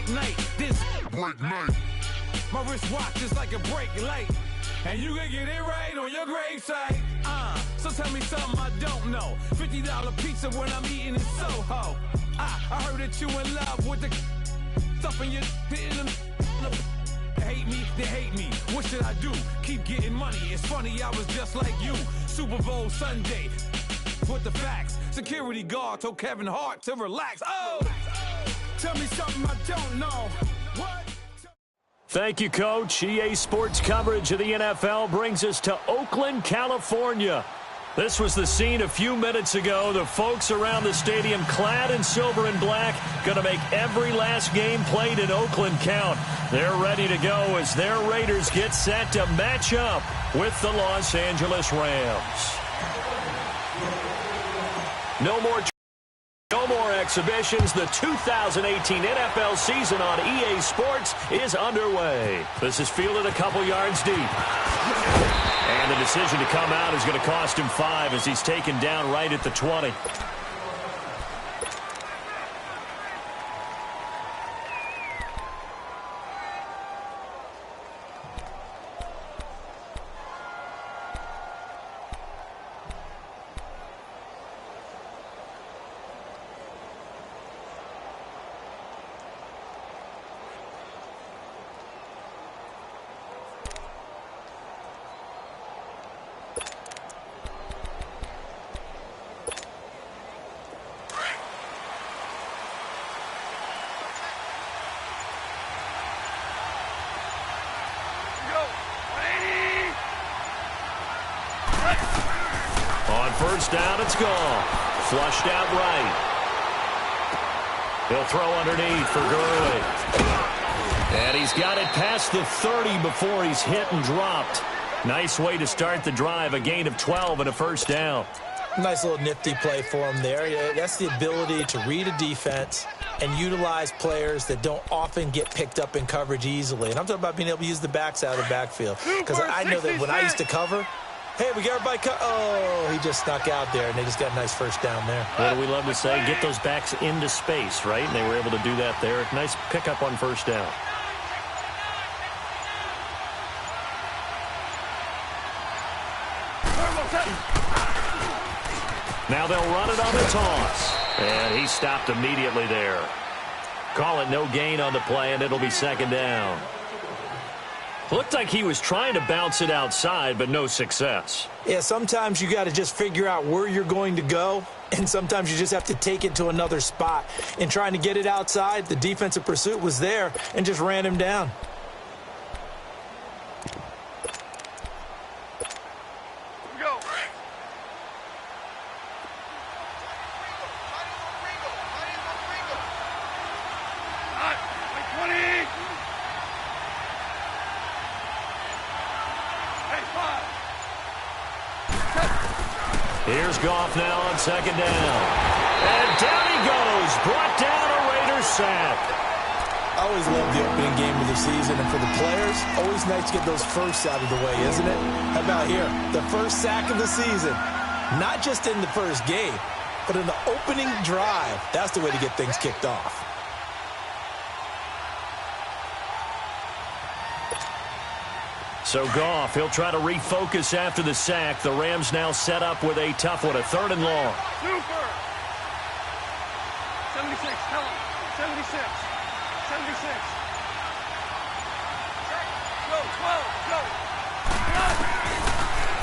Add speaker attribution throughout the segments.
Speaker 1: break night. This break night. My wristwatch is like a brake light. And you can get it right on your gravesite. So tell me something I don't know. $50 pizza when I'm eating in Soho. I heard that you in love with the stuff in your hitting them. Hate me, they hate me. What should I do? Keep getting money. It's funny, I was just like you. Super Bowl Sunday. With the facts. Security guard told Kevin Hart to relax. Oh! Tell me something I don't know. What?
Speaker 2: Thank you, Coach. EA Sports coverage of the NFL brings us to Oakland, California. This was the scene a few minutes ago. The folks around the stadium clad in silver and black going to make every last game played in Oakland count. They're ready to go as their Raiders get set to match up with the Los Angeles Rams. No more exhibitions. The 2018 NFL season on EA Sports is underway. This is fielded a couple yards deep. And the decision to come out is going to cost him 5 as he's taken down right at the 20. First down, it's gone. Flushed out right. He'll throw underneath for Gurley. And he's got it past the 30 before he's hit and dropped. Nice way to start the drive. A gain of 12 and a first down.
Speaker 3: Nice little nifty play for him there. That's the ability to read a defense and utilize players that don't often get picked up in coverage easily. And I'm talking about being able to use the backs out of the backfield. Because I know that when I used to cover, hey, we got everybody cut. Oh, he just snuck out there, and they just got a nice first down there.
Speaker 2: What do we love to say? Get those backs into space, right? And they were able to do that there. Nice pickup on first down. Now they'll run it on the toss. And he stopped immediately there. Call it no gain on the play, and it'll be second down. Looked like he was trying to bounce it outside, but no success.
Speaker 3: Yeah, sometimes you got to just figure out where you're going to go, and sometimes you just have to take it to another spot. In trying to get it outside, the defensive pursuit was there and just ran him down.
Speaker 2: Here's Goff now on second down. And down he goes. Brought down a Raiders sack.
Speaker 3: I always love the opening game of the season. And for the players, always nice to get those firsts out of the way, isn't it? How about here? The first sack of the season. Not just in the first game, but in the opening drive. That's the way to get things kicked off.
Speaker 2: So Goff, he'll try to refocus after the sack. The Rams now set up with a tough one, a 3rd and long.
Speaker 4: Super! 76, tell him. 76. 76. Go, 12, go.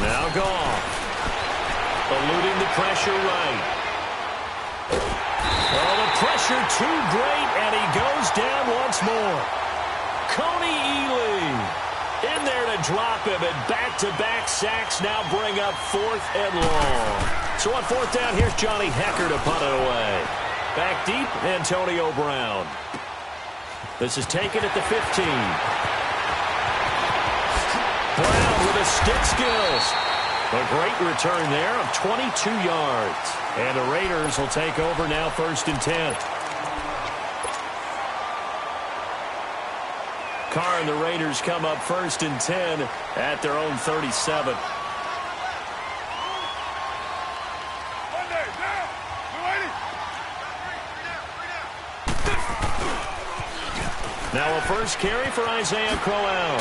Speaker 2: Now Goff. Eluding the pressure right. Oh, the pressure too great, and he goes down once more. Coney Ely in there to drop him, and back-to-back sacks now bring up 4th and long. So on 4th down, here's Johnny Hecker to punt it away. Back deep, Antonio Brown. This is taken at the 15. Brown with the stick skills. A great return there of 22 yards. And the Raiders will take over now 1st and 10. Carr and the Raiders come up 1st and 10 at their own 37. Now a first carry for Isaiah Crowell.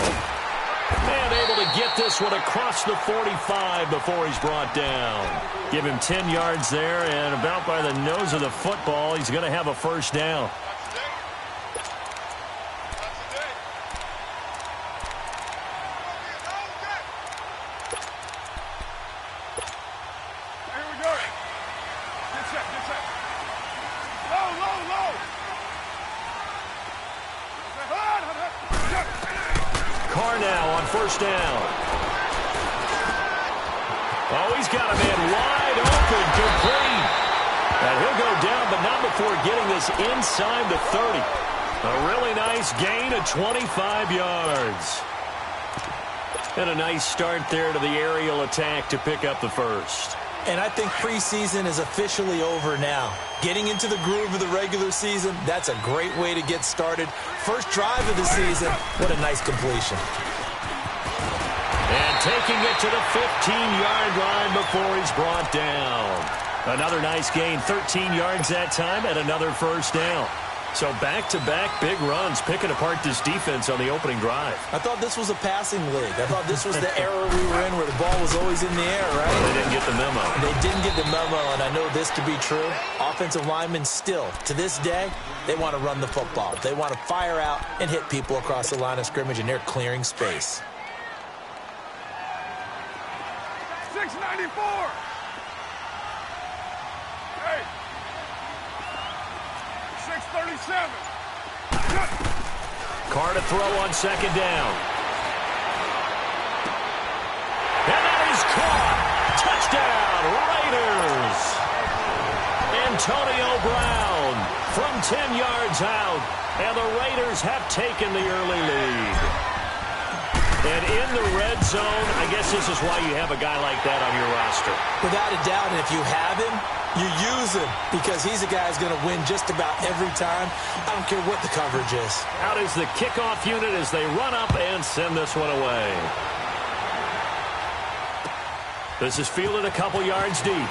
Speaker 2: And able to get this one across the 45 before he's brought down. Give him 10 yards there, and about by the nose of the football, he's going to have a first down. First down. Oh, he's got a man wide open, complete. And he'll go down, but not before getting this inside the 30. A really nice gain of 25 yards. And a nice start there to the aerial attack to pick up the first.
Speaker 3: And I think preseason is officially over now. Getting into the groove of the regular season, that's a great way to get started. First drive of the season, what a nice completion.
Speaker 2: And taking it to the 15-yard line before he's brought down. Another nice gain, 13 yards that time, and another first down. So back-to-back big runs, picking apart this defense on the opening drive.
Speaker 3: I thought this was a passing league. I thought this was the era we were in where the ball was always in the air, right?
Speaker 2: Well, they didn't get the memo.
Speaker 3: They didn't get the memo, and I know this to be true. Offensive linemen still, to this day, they want to run the football. They want to fire out and hit people across the line of scrimmage, and they're clearing space.
Speaker 4: 694. Hey. 637.
Speaker 2: Carr to throw on second down. And that is caught. Touchdown, Raiders. Antonio Brown from 10 yards out. And the Raiders have taken the early lead. And in the red zone, I guess this is why you have a guy like that on your roster.
Speaker 3: Without a doubt, and if you have him, you use him because he's a guy who's going to win just about every time. I don't care what the coverage is.
Speaker 2: Out is the kickoff unit as they run up and send this one away. This is fielded a couple yards deep.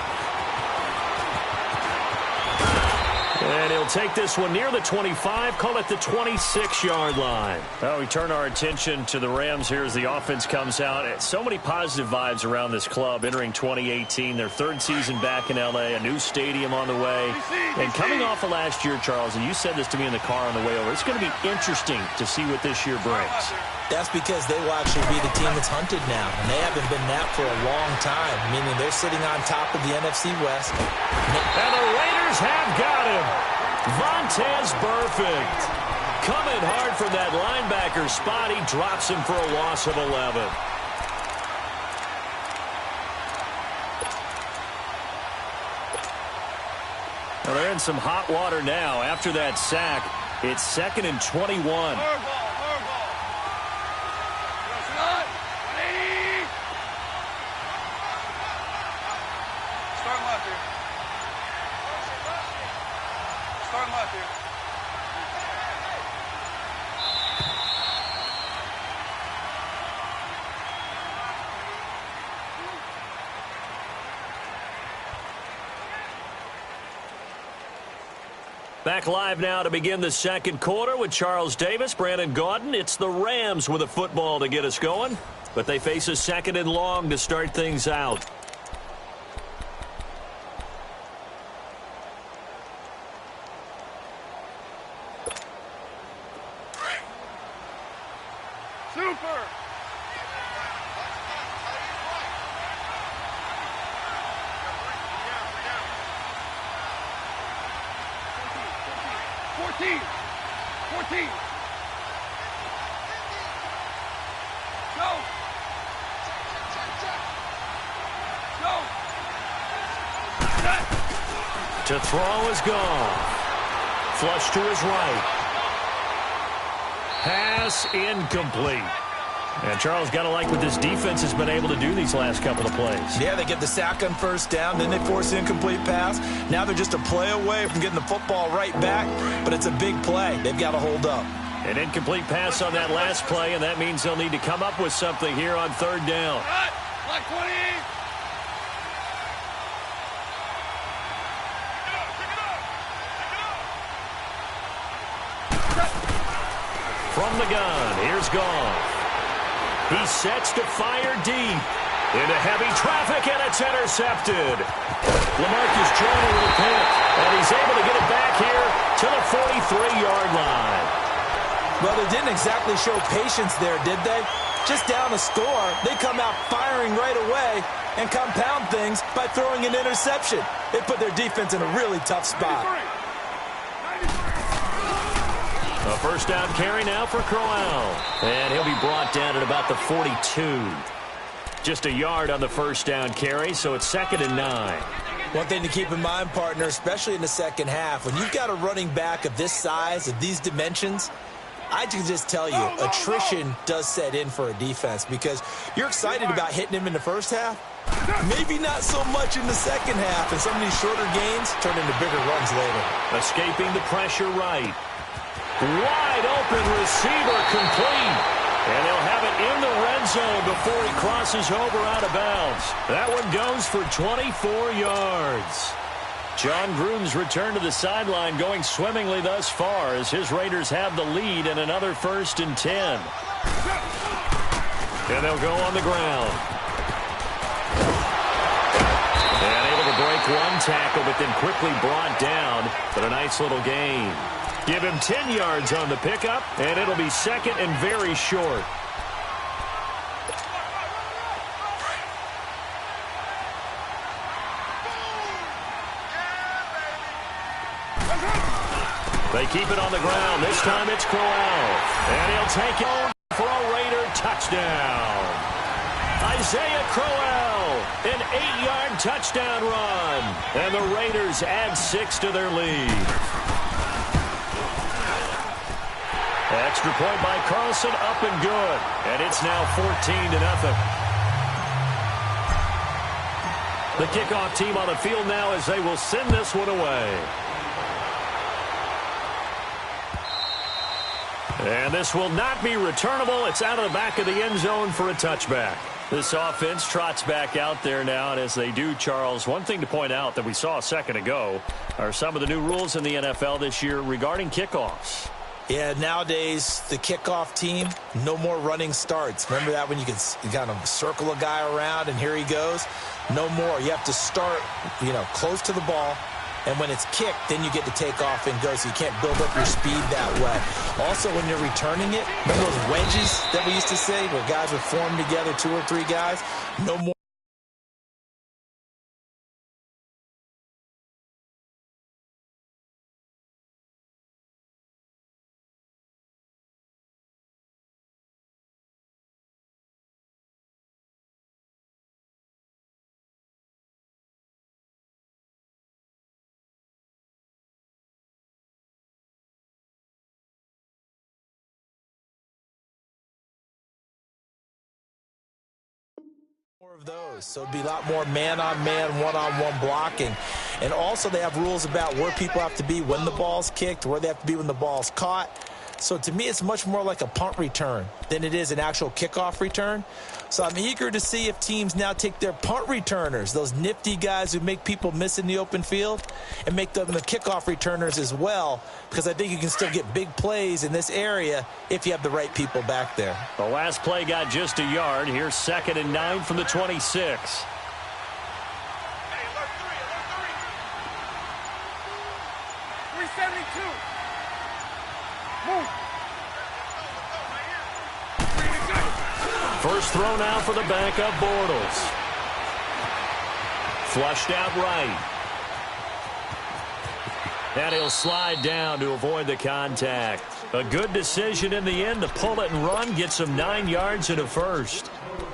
Speaker 2: And he'll take this one near the 25, call it the 26-yard line. Well, we turn our attention to the Rams here as the offense comes out. So many positive vibes around this club entering 2018. Their third season back in L.A., a new stadium on the way. And coming off of last year, Charles, and you said this to me in the car on the way over, it's going to be interesting to see what this year brings.
Speaker 3: That's because they will actually be the team that's hunted now, and they haven't been that for a long time, meaning they're sitting on top of the NFC West.
Speaker 2: And the Raiders have got him. Vontaze Burfict. Coming hard from that linebacker spot. He drops him for a loss of 11. Well, they're in some hot water now. After that sack, it's 2nd and 21. Back live now to begin the second quarter with Charles Davis, Brandon Gaudin. It's the Rams with a football to get us going, but they face a 2nd and long to start things out.
Speaker 4: Super. Go.
Speaker 2: To throw is gone. Flush to his right. Pass incomplete. And Charles, got to like what this defense has been able to do these last couple of plays.
Speaker 3: Yeah, they get the sack on first down, then they force the incomplete pass. Now they're just a play away from getting the football right back, but it's a big play. They've got to hold up.
Speaker 2: An incomplete pass on that last play, and that means they'll need to come up with something here on third down.
Speaker 4: Like 20.
Speaker 2: From the gun, here's Goff. He sets to fire deep. Into heavy traffic, and it's intercepted. Lamarcus Joyner with a pick, and he's able to get it back here to the 43-yard line.
Speaker 3: Well, they didn't exactly show patience there, did they? Just down a score, they come out firing right away and compound things by throwing an interception. They put their defense in a really tough spot.
Speaker 2: A first down carry now for Crowell. And he'll be brought down at about the 42. Just a yard on the first down carry, so it's 2nd and 9.
Speaker 3: One thing to keep in mind, partner, especially in the second half, when you've got a running back of this size, of these dimensions, I can just tell you, attrition does set in for a defense because you're excited about hitting him in the first half. Maybe not so much in the second half, and some of these shorter gains turn into bigger runs later.
Speaker 2: Escaping the pressure right. Wide open receiver complete. And they'll have it in the red zone before he crosses over out of bounds. That one goes for 24 yards. John Gruden's return to the sideline going swimmingly thus far as his Raiders have the lead in another 1st and 10. And they'll go on the ground. And able to break one tackle, but then quickly brought down. But a nice little gain. Give him 10 yards on the pickup, and it'll be 2nd and very short. They keep it on the ground. This time it's Crowell. And he'll take it for a Raider touchdown. Isaiah Crowell, an 8-yard touchdown run. And the Raiders add 6 to their lead. Extra point by Carlson, up and good. And it's now 14-0. The kickoff team on the field now as they will send this one away. And this will not be returnable. It's out of the back of the end zone for a touchback. This offense trots back out there now, and as they do, Charles, one thing to point out that we saw a second ago are some of the new rules in the NFL this year regarding kickoffs.
Speaker 3: Yeah, nowadays, the kickoff team, no more running starts. Remember that when you kind of circle a guy around and here he goes? No more. You have to start, close to the ball. And when it's kicked, then you get to take off and go, so you can't build up your speed that way. Also, when you're returning it, remember those wedges that we used to say where guys would form together, 2 or 3 guys? No more. Of those, so it'd be a lot more man-on-man, one-on-one blocking. And also they have rules about where people have to be when the ball's kicked, where they have to be when the ball's caught. So to me, it's much more like a punt return than it is an actual kickoff return. So I'm eager to see if teams now take their punt returners, those nifty guys who make people miss in the open field, and make them the kickoff returners as well, because I think you can still get big plays in this area if you have the right people back there.
Speaker 2: The last play got just a yard. Here's 2nd and 9 from the 26. First throw now for the backup, Bortles. Flushed out right. And he'll slide down to avoid the contact. A good decision in the end to pull it and run, gets him 9 yards and a first.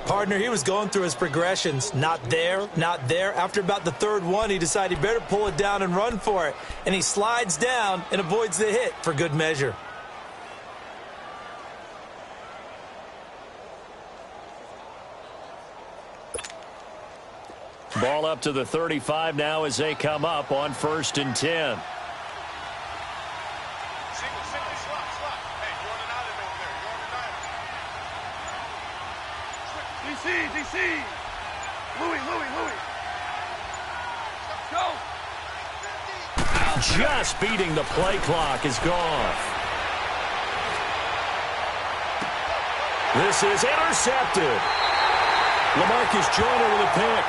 Speaker 3: Partner, he was going through his progressions. Not there, not there. After about the 3rd one, he decided he better pull it down and run for it. And he slides down and avoids the hit for good measure.
Speaker 2: Ball up to the 35 now as they come up on 1st and 10.
Speaker 4: DC. Louis. Go.
Speaker 2: Just beating the play clock is gone. This is intercepted. LaMarcus Joyner with a pick.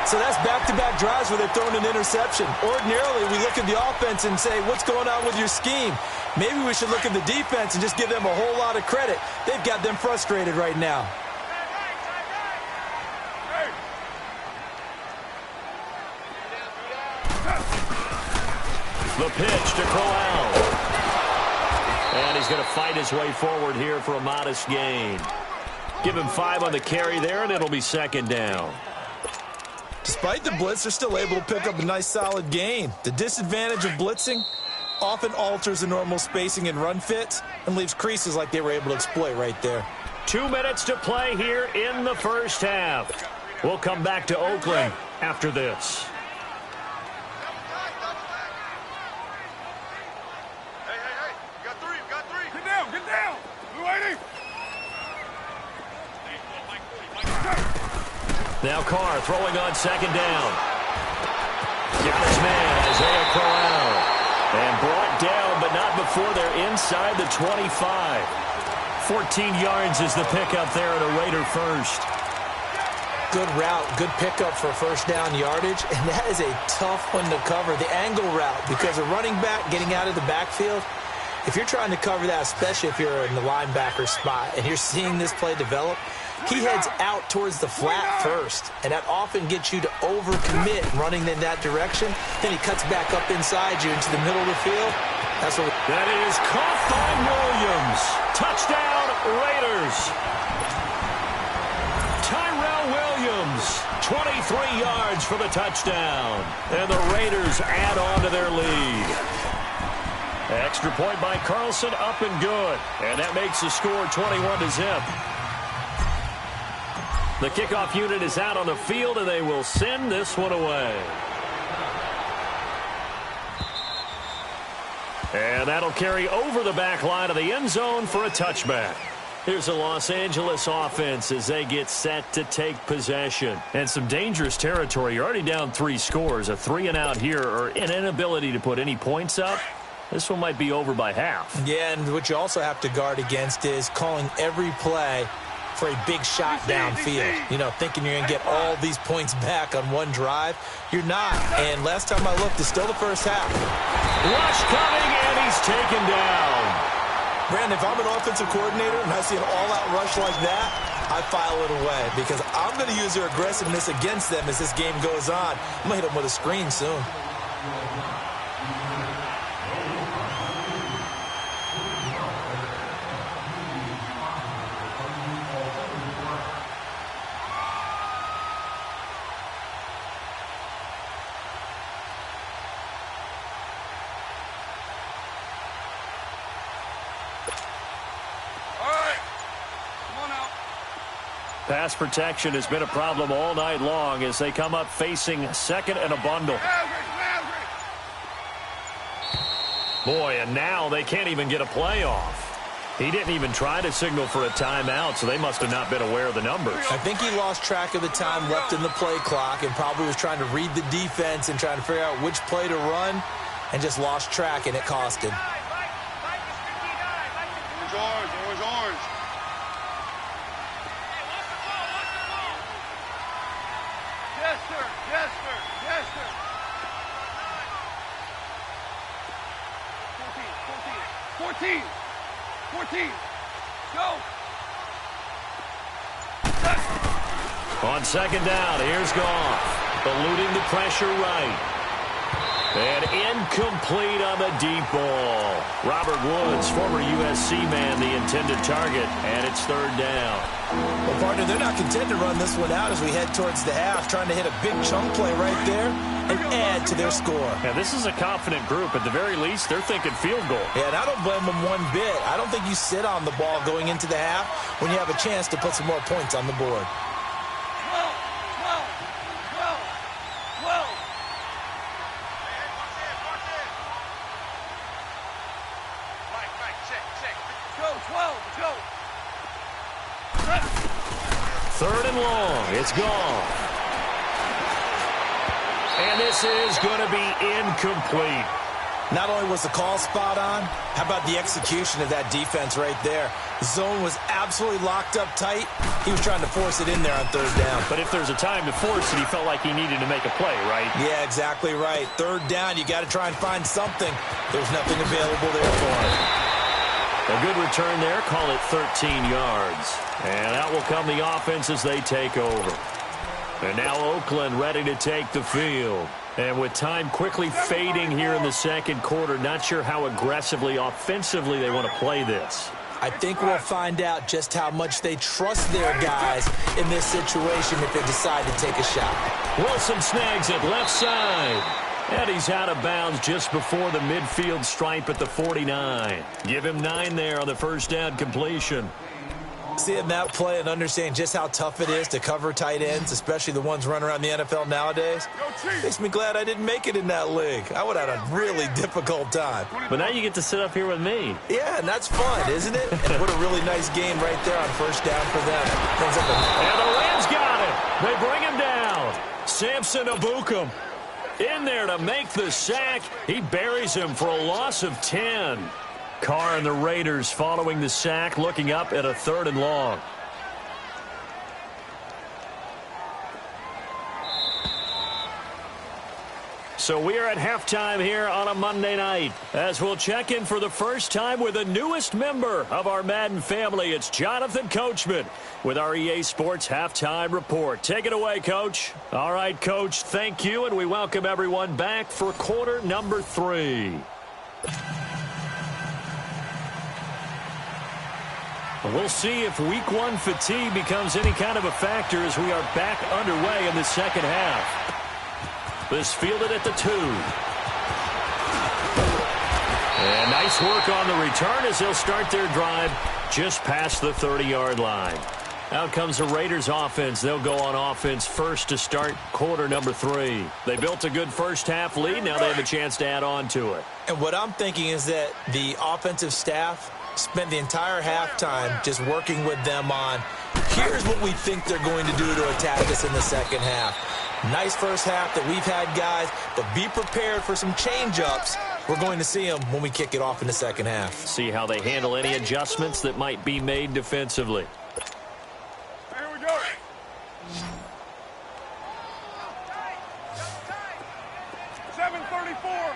Speaker 3: So that's back-to-back drives where they're throwing an interception. Ordinarily, we look at the offense and say, what's going on with your scheme? Maybe we should look at the defense and just give them a whole lot of credit. They've got them frustrated right now.
Speaker 2: The pitch to Corral. And he's going to fight his way forward here for a modest gain. Give him 5 on the carry there, and it'll be second down.
Speaker 3: Despite the blitz, they're still able to pick up a nice, solid gain. The disadvantage of blitzing often alters the normal spacing and run fits and leaves creases like they were able to exploit right there.
Speaker 2: 2 minutes to play here in the first half. We'll come back to Oakland after this. Now Carr throwing on second down. Got his man, Isaiah Corral. And brought down, but not before they're inside the 25. 14 yards is the pickup there and a Raider first.
Speaker 3: Good route, good pickup for first down yardage, and that is a tough one to cover, the angle route, because a running back getting out of the backfield, if you're trying to cover that, especially if you're in the linebacker spot, and you're seeing this play develop, he heads out towards the flat first, and that often gets you to overcommit running in that direction. Then he cuts back up inside you into the middle of the field. That's what.
Speaker 2: That is caught by Williams. Touchdown, Raiders. Tyrell Williams, 23 yards for the touchdown. And the Raiders add on to their lead. Extra point by Carlson, up and good. And that makes the score 21-0. The kickoff unit is out on the field, and they will send this one away. And that'll carry over the back line of the end zone for a touchback. Here's the Los Angeles offense as they get set to take possession. And some dangerous territory. You're already down 3 scores. A 3-and-out here, or an inability to put any points up. This one might be over by half.
Speaker 3: Yeah, and what you also have to guard against is calling every play for a big shot downfield. You know, thinking you're going to get all these points back on one drive. You're not. And last time I looked, it's still the first half.
Speaker 2: Rush coming, and he's taken down.
Speaker 3: Brandon, if I'm an offensive coordinator and I see an all-out rush like that, I file it away because I'm going to use their aggressiveness against them as this game goes on. I'm going to hit them with a screen soon.
Speaker 2: Pass protection has been a problem all night long as they come up facing second and a bundle. Boy, and now they can't even get a play off. He didn't even try to signal for a timeout, so they must have not been aware of the numbers.
Speaker 3: I think he lost track of the time left in the play clock and probably was trying to read the defense and trying to figure out which play to run and just lost track, and it cost him.
Speaker 4: Orange. Yes, sir. 14. Go.
Speaker 2: On second down, here's Goff. Eluding the pressure right. And incomplete on the deep ball. Robert Woods, former USC man, the intended target, and it's third down.
Speaker 3: Well, partner, they're not content to run this one out as we head towards the half, trying to hit a big chunk play right there and add to their score.
Speaker 2: And this is a confident group. At the very least, they're thinking field goal.
Speaker 3: Yeah, and I don't blame them one bit. I don't think you sit on the ball going into the half when you have a chance to put some more points on the board.
Speaker 2: Third and long. It's gone. And this is going to be incomplete.
Speaker 3: Not only was the call spot on, how about the execution of that defense right there? The zone was absolutely locked up tight. He was trying to force it in there on third down.
Speaker 2: But if there's a time to force it, he felt like he needed to make a play, right?
Speaker 3: Yeah, exactly right. Third down, you got to try and find something. There's nothing available there for him.
Speaker 2: A good return there, call it 13 yards. And out will come the offense as they take over. And now Oakland ready to take the field. And with time quickly fading here in the second quarter, not sure how aggressively, offensively they want to play this.
Speaker 3: I think we'll find out just how much they trust their guys in this situation if they decide to take a shot.
Speaker 2: Wilson snags it left side. And he's out of bounds just before the midfield stripe at the 49. Give him 9 there on the first down completion.
Speaker 3: Seeing that play and understanding just how tough it is to cover tight ends, especially the ones running around the NFL nowadays, makes me glad I didn't make it in that league. I would have had a really difficult time.
Speaker 2: But now you get to sit up here with me.
Speaker 3: Yeah, and that's fun, isn't it? And what a really nice game right there on first down for them.
Speaker 2: And the Rams got it. They bring him down. Samson Abukum in there to make the sack. He buries him for a loss of 10. Carr and the Raiders following the sack, looking up at a 3rd and long. So we are at halftime here on a Monday night as we'll check in for the first time with the newest member of our Madden family. It's Jonathan Coachman with our EA Sports Halftime Report. Take it away, Coach. All right, Coach, thank you, and we welcome everyone back for quarter number 3. We'll see if week 1 fatigue becomes any kind of a factor as we are back underway in the second half. This fielded at the 2. And nice work on the return as they'll start their drive just past the 30-yard line. Out comes the Raiders offense. They'll go on offense first to start quarter number 3. They built a good first half lead. Now they have a chance to add on to it.
Speaker 3: And what I'm thinking is that the offensive staff spent the entire halftime just working with them on, here's what we think they're going to do to attack us in the second half. Nice first half that we've had, guys, but be prepared for some change-ups. We're going to see them when we kick it off in the second half.
Speaker 2: See how they handle any adjustments that might be made defensively.
Speaker 4: Here we go. .734.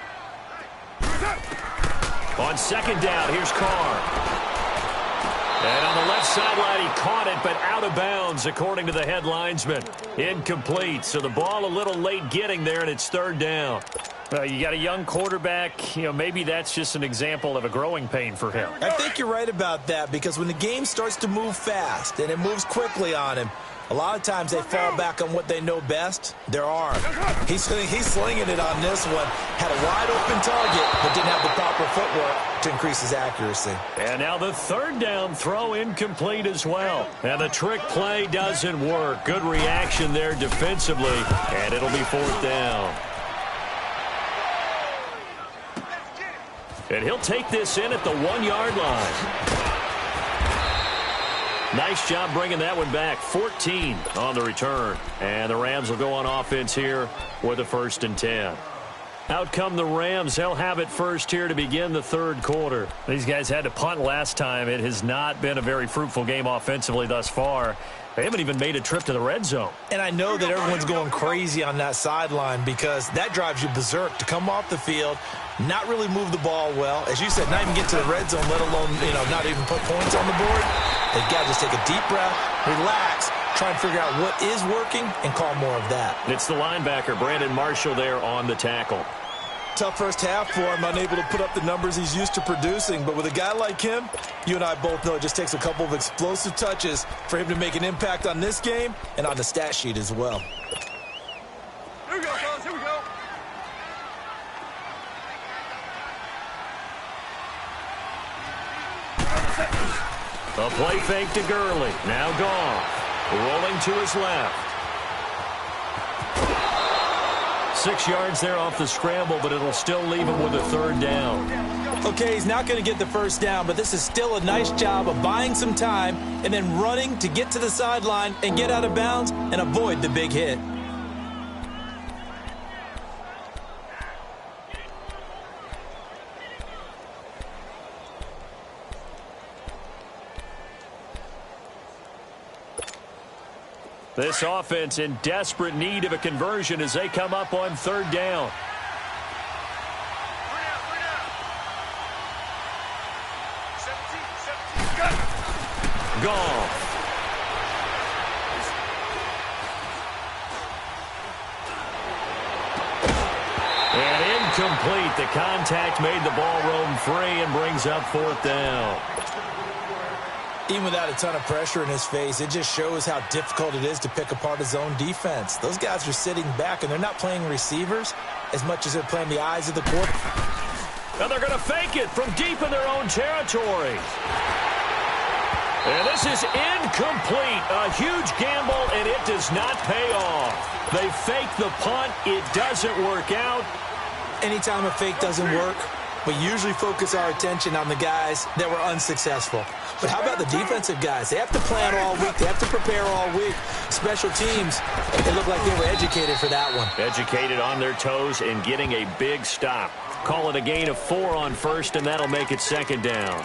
Speaker 2: On second down, here's Carr. And on the left sideline, he caught it, but out of bounds, according to the head linesman. Incomplete, so the ball a little late getting there, and it's 3rd down. You got a young quarterback. Maybe that's just an example of a growing pain for him.
Speaker 3: I think you're right about that, because when the game starts to move fast and it moves quickly on him, a lot of times they fall back on what they know best, their arm. He's slinging it on this one. Had a wide-open target, but didn't have the proper footwork to increase his accuracy.
Speaker 2: And now the 3rd down throw incomplete as well. And the trick play doesn't work. Good reaction there defensively, and it'll be 4th down. And he'll take this in at the 1-yard line. Nice job bringing that one back. 14 on the return. And the Rams will go on offense here with a 1st and 10. Out come the Rams. They'll have it first here to begin the 3rd quarter. These guys had to punt last time. It has not been a very fruitful game offensively thus far. They haven't even made a trip to the red zone.
Speaker 3: And I know that everyone's going crazy on that sideline because that drives you berserk to come off the field, not really move the ball well. As you said, not even get to the red zone, let alone, not even put points on the board. They've got to just take a deep breath, relax, try and figure out what is working, and call more of that.
Speaker 2: It's the linebacker, Brandon Marshall, there on the tackle.
Speaker 3: Tough first half for him, unable to put up the numbers he's used to producing. But with a guy like him, you and I both know it just takes a couple of explosive touches for him to make an impact on this game and on the stat sheet as well.
Speaker 4: Here we go, fellas. Here we go.
Speaker 2: A play fake to Gurley. Now gone. Rolling to his left. 6 yards there off the scramble, but it'll still leave him with a 3rd down.
Speaker 3: Okay, he's not going to get the first down, but this is still a nice job of buying some time and then running to get to the sideline and get out of bounds and avoid the big hit.
Speaker 2: This offense in desperate need of a conversion as they come up on third down. Goff. And incomplete. The contact made the ball roam free and brings up fourth down.
Speaker 3: Even without a ton of pressure in his face, it just shows how difficult it is to pick apart his own defense. Those guys are sitting back, and they're not playing receivers as much as they're playing the eyes of the quarterback.
Speaker 2: And they're going to fake it from deep in their own territory. And this is incomplete. A huge gamble, and it does not pay off. They fake the punt. It doesn't work out.
Speaker 3: Anytime a fake doesn't work, we usually focus our attention on the guys that were unsuccessful. But how about the defensive guys? They have to plan all week. They have to prepare all week. Special teams, it looked like they were educated for that one.
Speaker 2: Educated on their toes and getting a big stop. Call it a gain of 4 on first, and that'll make it second down.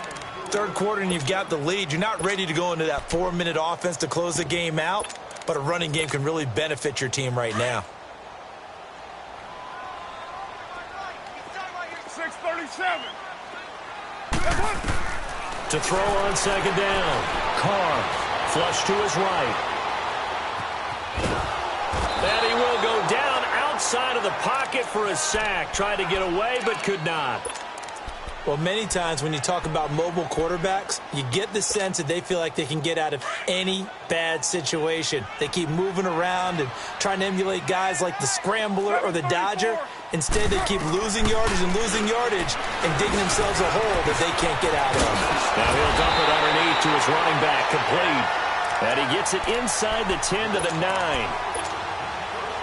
Speaker 3: Third quarter, and you've got the lead. You're not ready to go into that 4-minute offense to close the game out, but a running game can really benefit your team right now.
Speaker 4: 6:37.
Speaker 2: To throw on second down. Carr, flush to his right. And he will go down outside of the pocket for a sack. Tried to get away, but could not.
Speaker 3: Well, many times when you talk about mobile quarterbacks, you get the sense that they feel like they can get out of any bad situation. They keep moving around and trying to emulate guys like the scrambler or the dodger. Instead, they keep losing yardage and digging themselves a hole that they can't get out of.
Speaker 2: Now he'll dump it underneath to his running back, complete. And he gets it inside the 10 to the 9.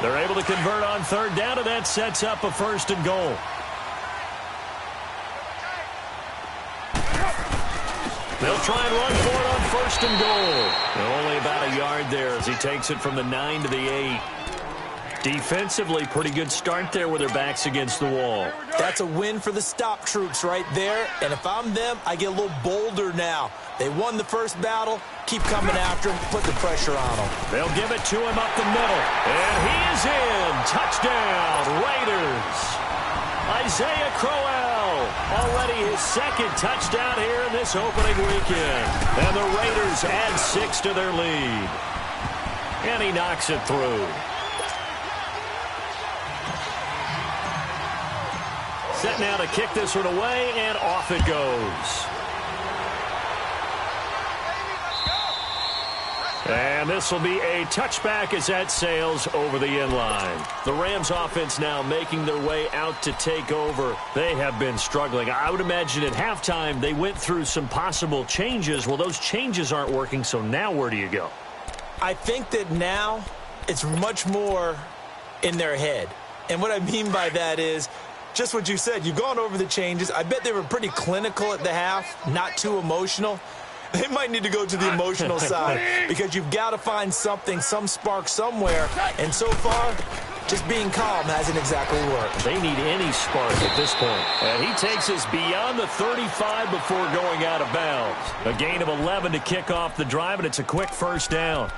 Speaker 2: They're able to convert on third down, and that sets up a first and goal. They'll try and run for it on first and goal. Only about a yard there as he takes it from the 9 to the 8. Defensively, pretty good start there with their backs against the wall.
Speaker 3: That's a win for the stop troops right there. And if I'm them, I get a little bolder now. They won the first battle. Keep coming after him. Put the pressure on him.
Speaker 2: They'll give it to him up the middle. And he is in. Touchdown, Raiders. Isaiah Crowell, already his second touchdown here in this opening weekend. And the Raiders add 6 to their lead. And he knocks it through. Set now to kick this one away, and off it goes. And this will be a touchback as that sails over the end line. The Rams offense now making their way out to take over. They have been struggling. I would imagine at halftime they went through some possible changes. Well, those changes aren't working, so now where do you go?
Speaker 3: I think that now it's much more in their head. And what I mean by that is just what you said. You've gone over the changes. I bet they were pretty clinical at the half, not too emotional. They might need to go to the emotional side because you've got to find something, some spark somewhere. And so far, just being calm hasn't exactly worked.
Speaker 2: They need any spark at this point. And he takes us beyond the 35 before going out of bounds. A gain of 11 to kick off the drive, and it's a quick first down.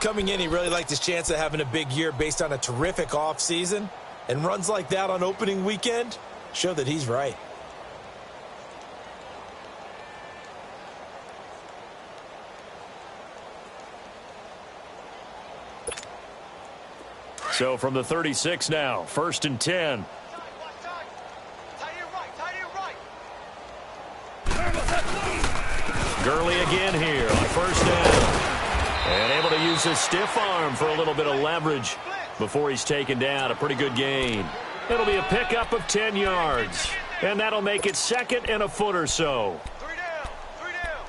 Speaker 3: Coming in, he really liked his chance of having a big year based on a terrific offseason. And runs like that on opening weekend show that he's right.
Speaker 2: So from the 36 now, first and 10. Gurley again here on first down. And able to use his stiff arm for a little bit of leverage before he's taken down. A pretty good gain. It'll be a pickup of 10 yards. And that'll make it second and a foot or so.
Speaker 4: 3 down. 3 down.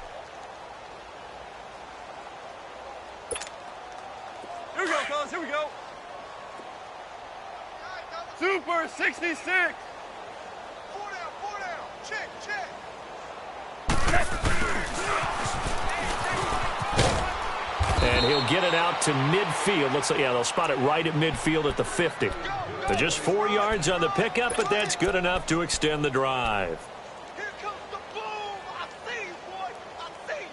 Speaker 4: Here we go, fellas. Here we go. Super 66. 4 down. 4 down. Check.
Speaker 2: And he'll get it out to midfield. Looks like, yeah, they'll spot it right at midfield at the 50. So just 4 yards on the pickup, but that's good enough to extend the drive.
Speaker 4: Here comes the boom. I see you, boy. I see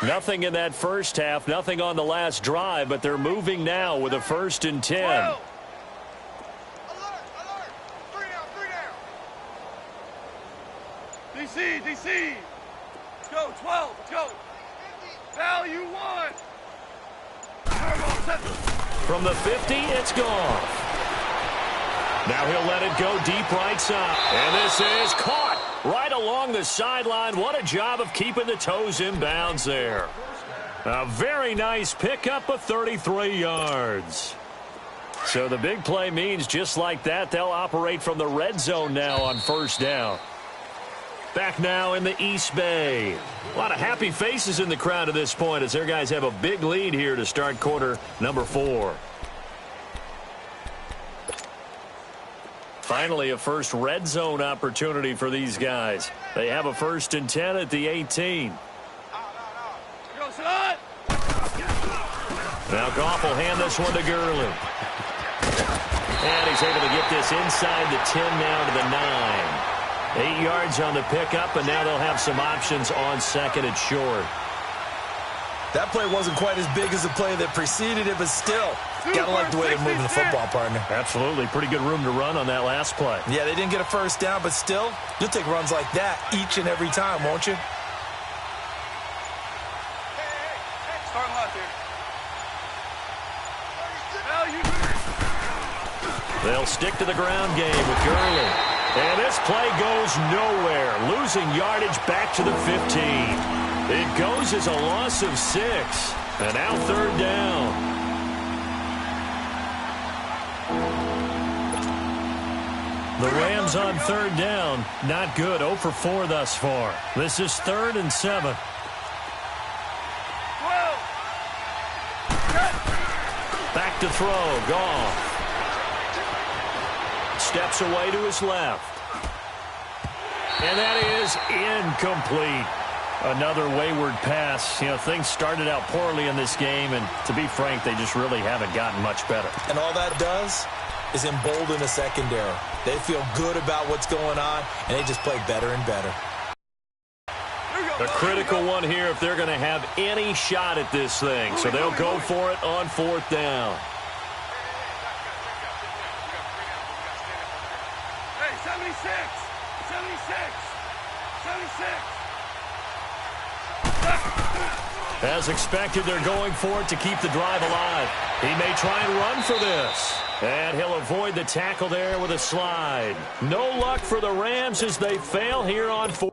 Speaker 2: Nothing in that first half, nothing on the last drive, but they're moving now with a 1st and 10.
Speaker 4: Alert! 3 down. DC! Let's go, 12, let's go. Value 1.
Speaker 2: From the 50, it's gone. Now he'll let it go deep right side. And this is caught right along the sideline. What a job of keeping the toes in bounds there. A very nice pickup of 33 yards. So the big play means just like that, they'll operate from the red zone now on 1st down. Back now in the East Bay. A lot of happy faces in the crowd at this point as their guys have a big lead here to start quarter number 4. Finally, a first red zone opportunity for these guys. They have a 1st and 10 at the 18.
Speaker 4: Go, son!
Speaker 2: Now Goff will hand this one to Gurley. And he's able to get this inside the 10 now to the 9. 8 yards on the pickup, and now they'll have some options on 2nd and short.
Speaker 3: That play wasn't quite as big as the play that preceded it, but still, gotta like the way they're moving the football, partner.
Speaker 2: Absolutely. Pretty good room to run on that last play.
Speaker 3: Yeah, they didn't get a 1st down, but still, you'll take runs like that each and every time, won't you?
Speaker 4: Start left here.
Speaker 2: They'll stick to the ground game with Gurley. And this play goes nowhere, losing yardage back to the 15. It goes as a loss of 6. And now 3rd down. The Rams on 3rd down. Not good. 0 for 4 thus far. This is 3rd and 7.
Speaker 4: 12.
Speaker 2: Back to throw. Goff. Steps away to his left. And that is incomplete. Another wayward pass. You know, things started out poorly in this game, and to be frank, they just really haven't gotten much better.
Speaker 3: And all that does is embolden the secondary. They feel good about what's going on, and they just play better and better.
Speaker 2: A critical one here if they're going to have any shot at this thing. So they'll go for it on 4th down.
Speaker 4: Hey, 76.
Speaker 2: As expected, they're going for it to keep the drive alive. He may try and run for this. And he'll avoid the tackle there with a slide. No luck for the Rams as they fail here on 4th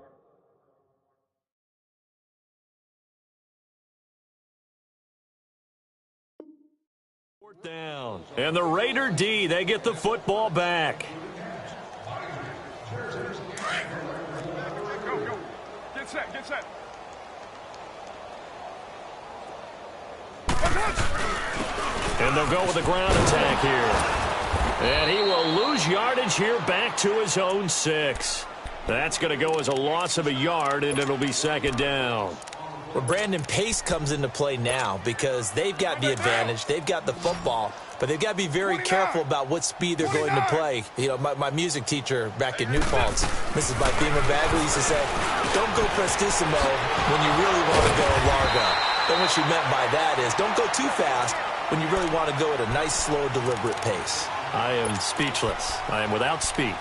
Speaker 2: down. And the Raider D, they get the football back.
Speaker 4: Go. Get set.
Speaker 2: And they'll go with a ground attack here. And he will lose yardage here back to his own 6. That's going to go as a loss of a yard, and it'll be 2nd down.
Speaker 3: Well, Brandon, pace comes into play now because they've got the advantage. They've got the football, but they've got to be very careful about what speed they're going to play. You know, my music teacher back in New Paltz, Mrs. Bifema Bagley, used to say, don't go prestissimo when you really want to go largo. And what she meant by that is don't go too fast when you really want to go at a nice, slow, deliberate pace.
Speaker 2: I am speechless. I am without speech.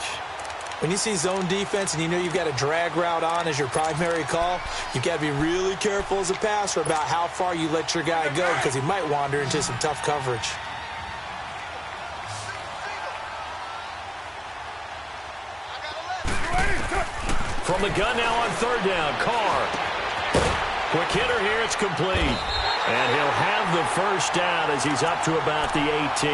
Speaker 3: When you see zone defense and you know you've got a drag route on as your primary call, you've got to be really careful as a passer about how far you let your guy go because he might wander into some tough coverage.
Speaker 2: From the gun now on 3rd down, Carr. Quick hitter here, it's complete. And he'll have the 1st down as he's up to about the 18.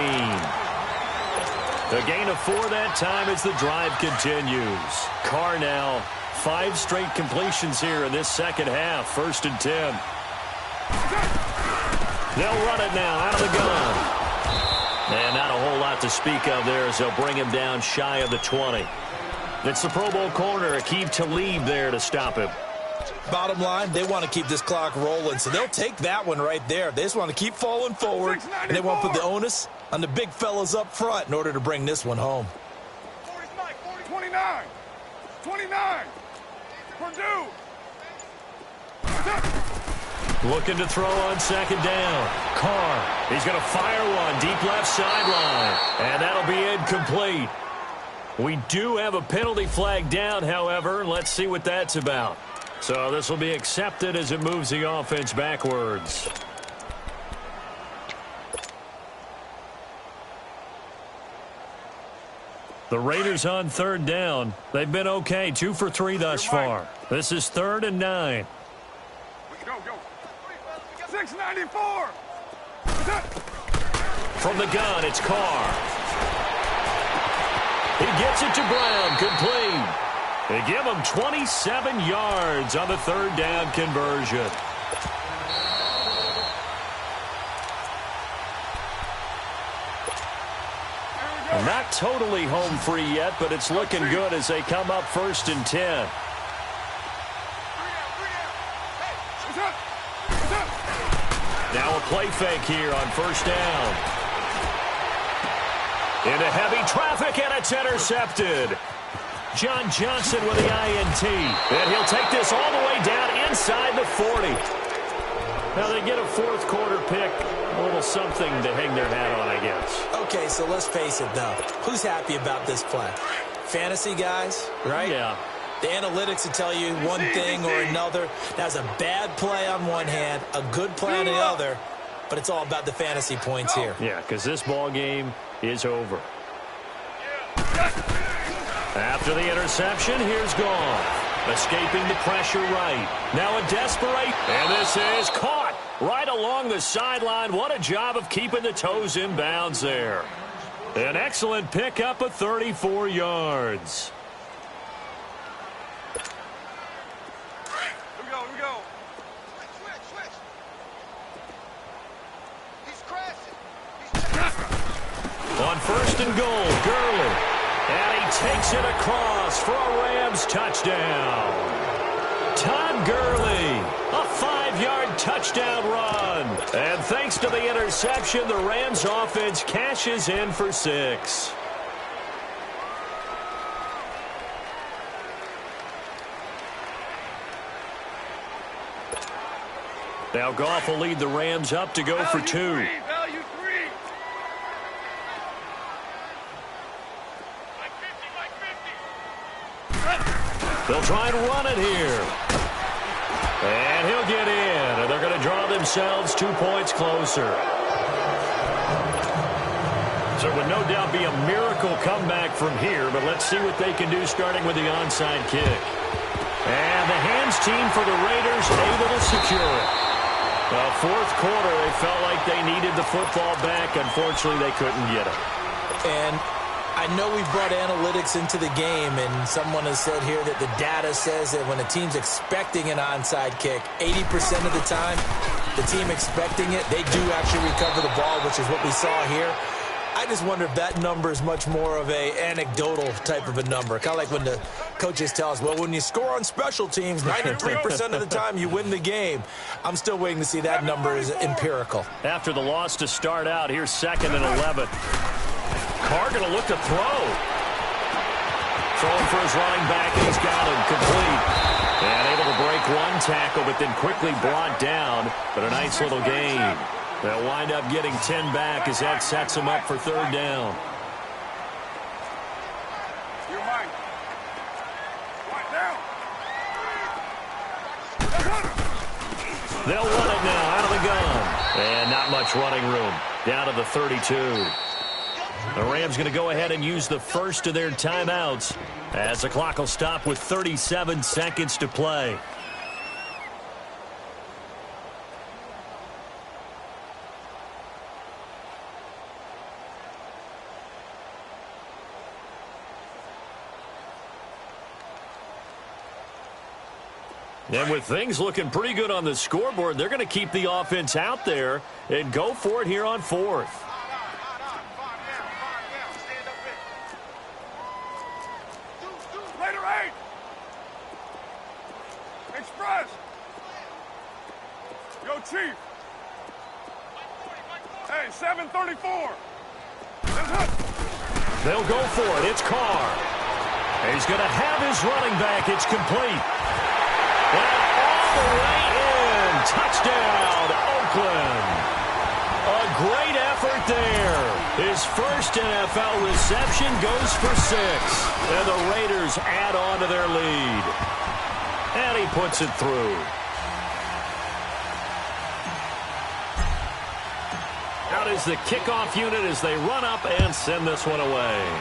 Speaker 2: A gain of 4 that time as the drive continues. Carr now, 5 straight completions here in this 2nd half. 1st and 10. They'll run it now out of the gun. And not a whole lot to speak of there as they'll bring him down shy of the 20. It's the Pro Bowl corner, Aqib Talib there to stop him.
Speaker 3: Bottom line, they want to keep this clock rolling, so they'll take that one right there. They just want to keep falling forward, and they want to put the onus on the big fellas up front in order to bring this one home.
Speaker 4: 29. Purdue.
Speaker 2: Looking to throw on second down. Carr, he's going to fire one deep left sideline. And that'll be incomplete. We do have a penalty flag down, however. Let's see what that's about. So this will be accepted as it moves the offense backwards. The Raiders on third down. They've been okay, 2 for 3 thus far. This is 3rd and 9.
Speaker 4: Go. 694.
Speaker 2: From the gun, it's Carr. He gets it to Brown, complete. They give him 27 yards on the 3rd down conversion. Not totally home free yet, but it's looking good as they come up 1st and 10. Now a play fake here on 1st down. Into heavy traffic, and it's intercepted. John Johnson with the INT. And he'll take this all the way down inside the 40. Now they get a 4th quarter pick. A little something to hang their hat on, I guess.
Speaker 3: Okay, so let's face it, though. Who's happy about this play? Fantasy guys, right?
Speaker 2: Yeah.
Speaker 3: The analytics will tell you one thing or another. That's a bad play on one hand, a good play on the other, but it's all about the fantasy points here.
Speaker 2: Yeah, because this ball game is over. After the interception, here's Goff. Escaping the pressure right. Now a desperate, and this is caught right along the sideline. What a job of keeping the toes in bounds there. An excellent pickup of 34 yards.
Speaker 4: Here we go. Switch. He's crashing.
Speaker 2: On 1st and goal, Gurley. And he takes it across for a Rams touchdown. Todd Gurley, a 5-yard touchdown run. And thanks to the interception, the Rams offense cashes in for 6. Now Goff will lead the Rams up to go for 2.
Speaker 4: Value 3.
Speaker 2: They'll try and run it here. And he'll get in. And they're going to draw themselves 2 points closer. So it would no doubt be a miracle comeback from here, but let's see what they can do starting with the onside kick. And the hands team for the Raiders able to secure it. Well, 4th quarter, they felt like they needed the football back. Unfortunately, they couldn't get it.
Speaker 3: And I know we brought analytics into the game, and someone has said here that the data says that when a team's expecting an onside kick, 80% of the time, the team expecting it, they do actually recover the ball, which is what we saw here. I just wonder if that number is much more of a anecdotal type of a number. Kind of like when the coaches tell us, well, when you score on special teams, 93% of the time you win the game. I'm still waiting to see that number is empirical.
Speaker 2: After the loss to start out, here's 2nd and 11. Carr going to look to throw. Throwing for his running back, and he's got him complete. And able to break 1 tackle, but then quickly brought down. But a nice little gain. They'll wind up getting 10 back as that sets them up for 3rd down.
Speaker 4: You're mine. Right down.
Speaker 2: They'll run it now out of the gun. And not much running room. Down to the 32. The Rams going to go ahead and use the first of their timeouts as the clock will stop with 37 seconds to play. And with things looking pretty good on the scoreboard, they're going to keep the offense out there and go for it here on 4th.
Speaker 4: Later 8. Express. Yo, Chief. Hey, 734.
Speaker 2: They'll go for it. It's Carr. He's going to have his running back. It's complete. And all the way in. touchdown, Oakland. A great effort there. His first NFL reception goes for 6. And the Raiders add on to their lead. And he puts it through. Out is the kickoff unit as they run up and send this one away.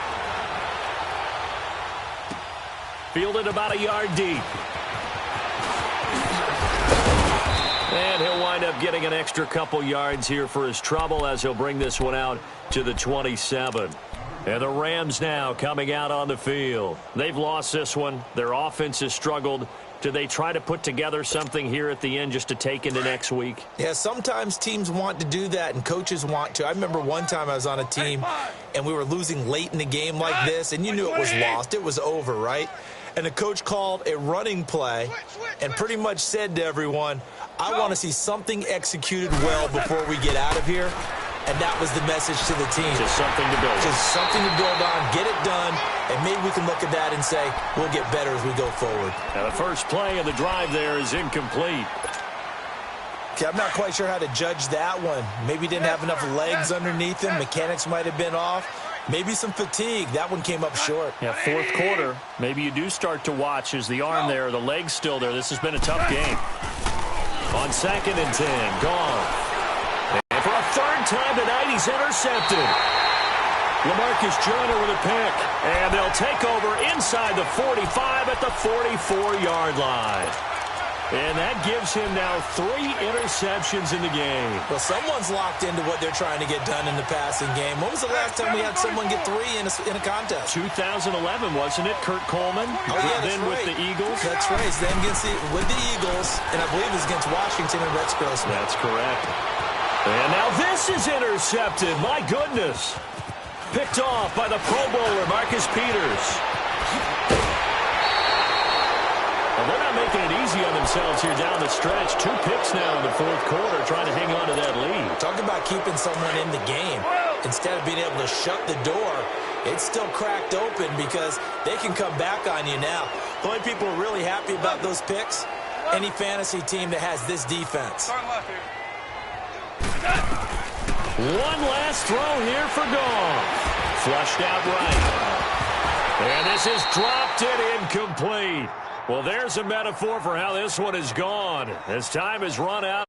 Speaker 2: Fielded about a yard deep. And he'll wind up getting an extra couple yards here for his trouble as he'll bring this one out to the 27. And the Rams now coming out on the field. They've lost this one. Their offense has struggled. Do they try to put together something here at the end just to take into next week?
Speaker 3: Yeah, sometimes teams want to do that and coaches want to. I remember one time I was on a team and we were losing late in the game like this, and you knew it was lost. It was over, right? And the coach called a running play and pretty much said to everyone, I want to see something executed well before we get out of here. And that was the message to the team.
Speaker 2: Just something to build on.
Speaker 3: Just something to build on, get it done, and maybe we can look at that and say, we'll get better as we go forward.
Speaker 2: Now the first play of the drive there is incomplete.
Speaker 3: Okay, I'm not quite sure how to judge that one. Maybe didn't have enough legs underneath him. Mechanics might have been off. Maybe some fatigue. That one came up short.
Speaker 2: Yeah, fourth quarter. Maybe you do start to watch as the arm there, the leg's still there. This has been a tough game. On 2nd and 10, gone. And for a third time tonight, he's intercepted. LaMarcus Joyner with a pick. And they'll take over inside the 45 at the 44-yard line. And that gives him now 3 interceptions in the game.
Speaker 3: Well, someone's locked into what they're trying to get done in the passing game. When was the last time we had someone get 3 in a contest?
Speaker 2: 2011, wasn't it? Kurt Coleman.
Speaker 3: Oh, yeah, that's
Speaker 2: then
Speaker 3: right.
Speaker 2: with the Eagles.
Speaker 3: That's right. Then with the Eagles, and I believe it was against Washington and Rex Grossman.
Speaker 2: That's correct. And now this is intercepted. My goodness. Picked off by the Pro Bowler, Marcus Peters. Well, they're not making it easy on themselves here down the stretch. 2 picks now in the fourth quarter, trying to hang on to that lead.
Speaker 3: Talk about keeping someone in the game. Instead of being able to shut the door, it's still cracked open because they can come back on you now. The only people who are really happy about those picks, any fantasy team that has this defense.
Speaker 2: One last throw here for Goff. Flushed out right. And this is dropped it incomplete. Well, there's a metaphor for how this one is gone. As time has run out.